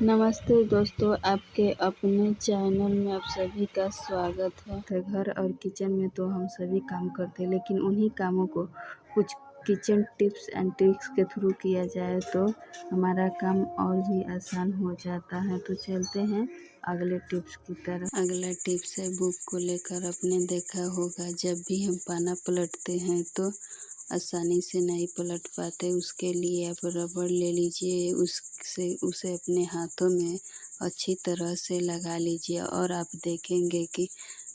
नमस्ते दोस्तों, आपके अपने चैनल में आप सभी का स्वागत है। तो घर और किचन में तो हम सभी काम करते हैं, लेकिन उन्हीं कामों को कुछ किचन टिप्स एंड ट्रिक्स के थ्रू किया जाए तो हमारा काम और भी आसान हो जाता है। तो चलते हैं अगले टिप्स की तरफ। अगला टिप्स है बुक को लेकर। आपने देखा होगा जब भी हम पाना पलटते हैं तो आसानी से नहीं पलट पाते। उसके लिए आप रबड़ ले लीजिए, उसे अपने हाथों में अच्छी तरह से लगा लीजिए और आप देखेंगे कि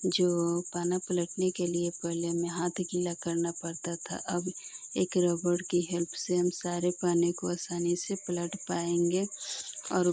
जो पाना पलटने के लिए पहले हमें हाथ गीला करना पड़ता था, अब एक रबड़ की हेल्प से हम सारे पाने को आसानी से पलट पाएंगे। और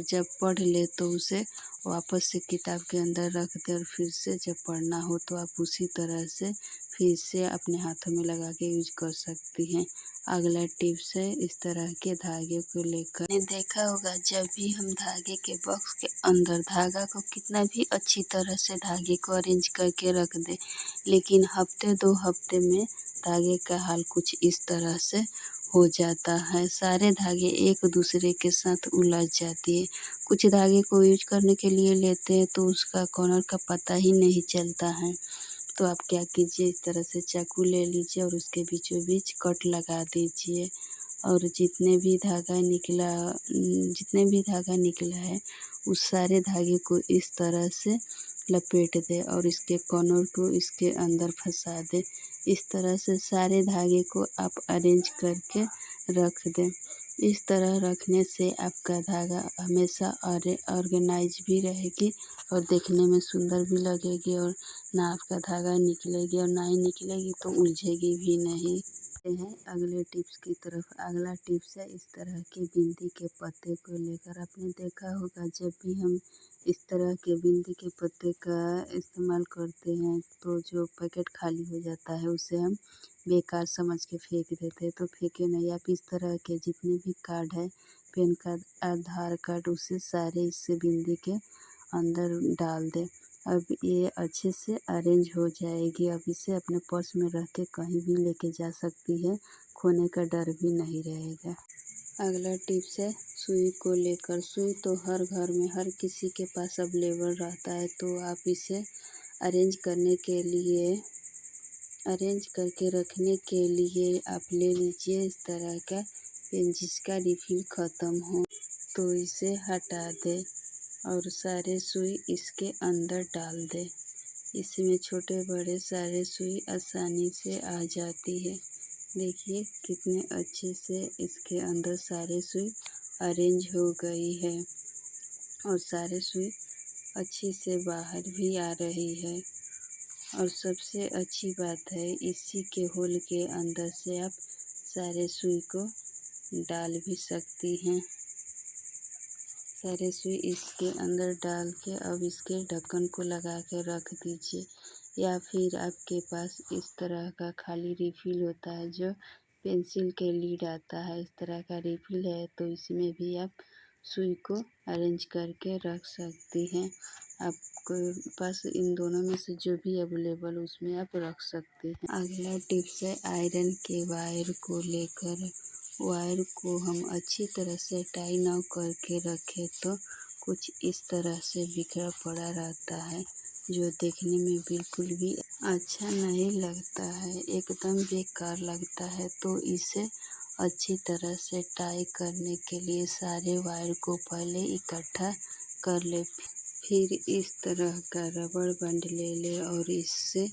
जब पढ़ ले तो उसे वापस से किताब के अंदर रख दे और फिर से जब पढ़ना हो तो आप उसी तरह से फिर से अपने हाथों में लगा के यूज कर सकती हैं। अगला टिप्स है इस तरह के धागे को लेकर। आपने देखा होगा जब भी हम धागे के बॉक्स के अंदर धागा को कितना भी अच्छी तरह से धागे को अरेंज करके रख दे, लेकिन हफ्ते 2 हफ्ते में धागे का हाल कुछ इस तरह से हो जाता है। सारे धागे एक दूसरे के साथ उलझ जाती है। कुछ धागे को यूज करने के लिए लेते हैं तो उसका कॉर्नर का पता ही नहीं चलता है। तो आप क्या कीजिए, इस तरह से चाकू ले लीजिए और उसके बीचों बीच कट लगा दीजिए और जितने भी धागा निकला है उस सारे धागे को इस तरह से लपेट दे और इसके कॉर्नर को इसके अंदर फंसा दे। इस तरह से सारे धागे को आप अरेंज करके रख दें। इस तरह रखने से आपका धागा हमेशा ऑर्गेनाइज भी रहेगी और देखने में सुंदर भी लगेगी और ना आपका धागा निकलेगी और ना ही निकलेगी तो उलझेगी भी नहीं। हैं अगले टिप्स की तरफ। अगला टिप्स है इस तरह के बिंदी के पत्ते को लेकर। आपने देखा होगा जब भी हम इस तरह के बिंदी के पत्ते का इस्तेमाल करते हैं तो जो पैकेट खाली हो जाता है उसे हम बेकार समझ के फेंक देते हैं। तो फेंके नहीं, आप इस तरह के जितने भी कार्ड है, पैन कार्ड, आधार कार्ड, उसे सारे इस बिंदी के अंदर डाल दें। अब ये अच्छे से अरेंज हो जाएगी। अब इसे अपने पर्स में रख के कहीं भी लेके जा सकती है, खोने का डर भी नहीं रहेगा। अगला टिप्स है सुई को लेकर। सुई तो हर घर में हर किसी के पास अवेलेबल रहता है, तो आप इसे अरेंज करके रखने के लिए आप ले लीजिए इस तरह का पेन जिसका रिफिल ख़त्म हो, तो इसे हटा दें और सारे सुई इसके अंदर डाल दें। इसमें छोटे बड़े सारे सुई आसानी से आ जाती है। देखिए कितने अच्छे से इसके अंदर सारे सुई अरेंज हो गई है और सारे सुई अच्छी से बाहर भी आ रही है। और सबसे अच्छी बात है इसी के होल के अंदर से आप सारे सुई को डाल भी सकती हैं। सारे सुई इसके अंदर डाल के अब इसके ढक्कन को लगा के रख दीजिए, या फिर आपके पास इस तरह का खाली रिफिल होता है जो पेंसिल के लीड आता है, इस तरह का रिफिल है तो इसमें भी आप सुई को अरेंज करके रख सकती हैं। आपके पास इन दोनों में से जो भी अवेलेबल उसमें आप रख सकते हैं। अगला टिप्स है आयरन के वायर को लेकर। वायर को हम अच्छी तरह से टाई ना करके रखें तो कुछ इस तरह से बिखरा पड़ा रहता है जो देखने में बिल्कुल भी अच्छा नहीं लगता है, एकदम बेकार लगता है। तो इसे अच्छी तरह से टाई करने के लिए सारे वायर को पहले इकट्ठा कर ले, फिर इस तरह का रबड़ बैंड ले ले और इसे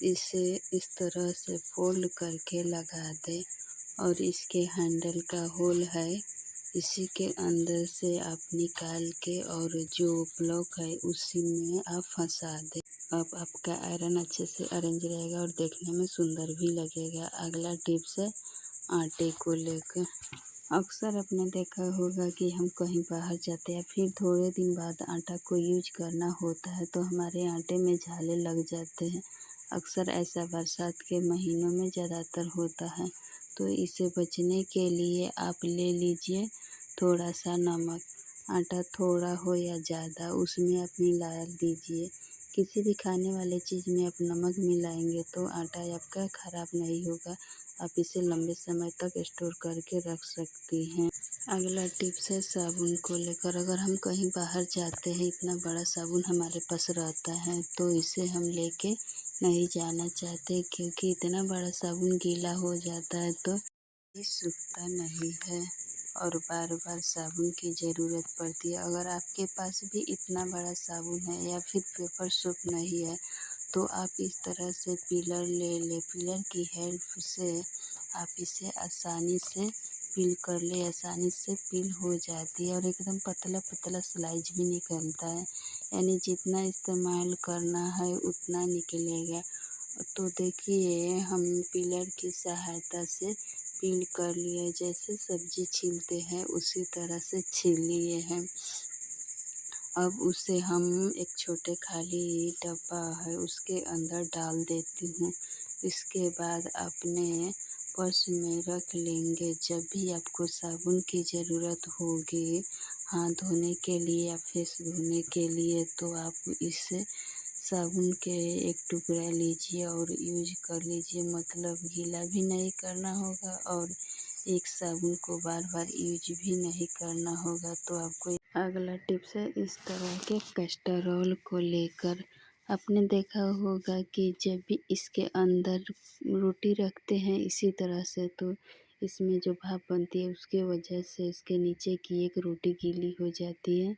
इस तरह से फोल्ड करके लगा दे और इसके हैंडल का होल है इसी के अंदर से आप निकाल के और जो ब्लॉक है उसी में आप फंसा दें। अब आपका आयरन अच्छे से अरेंज रहेगा और देखने में सुंदर भी लगेगा। अगला टिप्स है आटे को लेकर। अक्सर आपने देखा होगा कि हम कहीं बाहर जाते हैं फिर थोड़े दिन बाद आटा को यूज करना होता है तो हमारे आटे में झाले लग जाते हैं। अक्सर ऐसा बरसात के महीनों में ज़्यादातर होता है, तो इसे बचने के लिए आप ले लीजिए थोड़ा सा नमक। आटा थोड़ा हो या ज़्यादा उसमें आप मिला दीजिए। किसी भी खाने वाले चीज़ में आप नमक मिलाएंगे तो आटा आपका ख़राब नहीं होगा। आप इसे लंबे समय तक स्टोर करके रख सकती हैं। अगला टिप्स है साबुन को लेकर। अगर हम कहीं बाहर जाते हैं, इतना बड़ा साबुन हमारे पास रहता है तो इसे हम लेके नहीं जाना चाहते, क्योंकि इतना बड़ा साबुन गीला हो जाता है तो ये सूखता नहीं है और बार बार साबुन की ज़रूरत पड़ती है। अगर आपके पास भी इतना बड़ा साबुन है या फिर पेपर सोप नहीं है तो आप इस तरह से पीलर ले लें। पीलर की हेल्प से आप इसे आसानी से पील कर ले, आसानी से पील हो जाती है और एकदम पतला पतला स्लाइस भी निकलता है, यानी जितना इस्तेमाल करना है उतना निकलेगा। तो देखिए हम पीलर की सहायता से पील कर लिए, जैसे सब्जी छीलते हैं उसी तरह से छील लिए हैं। अब उसे हम एक छोटे खाली डब्बा है उसके अंदर डाल देती हूँ। इसके बाद अपने पर्स में रख लेंगे। जब भी आपको साबुन की ज़रूरत होगी हाथ धोने के लिए या फेस धोने के लिए, तो आप इस साबुन के एक टुकड़ा लीजिए और यूज कर लीजिए। मतलब गीला भी नहीं करना होगा और एक साबुन को बार बार यूज भी नहीं करना होगा। तो आपको अगला टिप्स है इस तरह के कैस्टरोल को लेकर। आपने देखा होगा कि जब भी इसके अंदर रोटी रखते हैं इसी तरह से, तो इसमें जो भाप बनती है उसके वजह से इसके नीचे की एक रोटी गीली हो जाती है,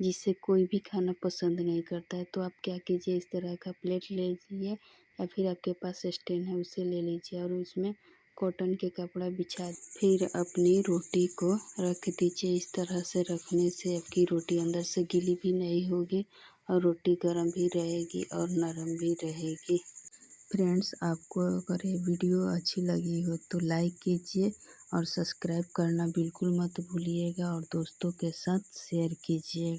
जिससे कोई भी खाना पसंद नहीं करता है। तो आप क्या कीजिए, इस तरह का प्लेट ले लीजिए या फिर आपके पास स्टैंड है उसे ले लीजिए और उसमें कॉटन के कपड़ा बिछा फिर अपनी रोटी को रख दीजिए। इस तरह से रखने से आपकी रोटी अंदर से गीली भी नहीं होगी और रोटी गर्म भी रहेगी और नरम भी रहेगी। फ्रेंड्स, आपको अगर ये वीडियो अच्छी लगी हो तो लाइक कीजिए और सब्सक्राइब करना बिल्कुल मत भूलिएगा और दोस्तों के साथ शेयर कीजिए।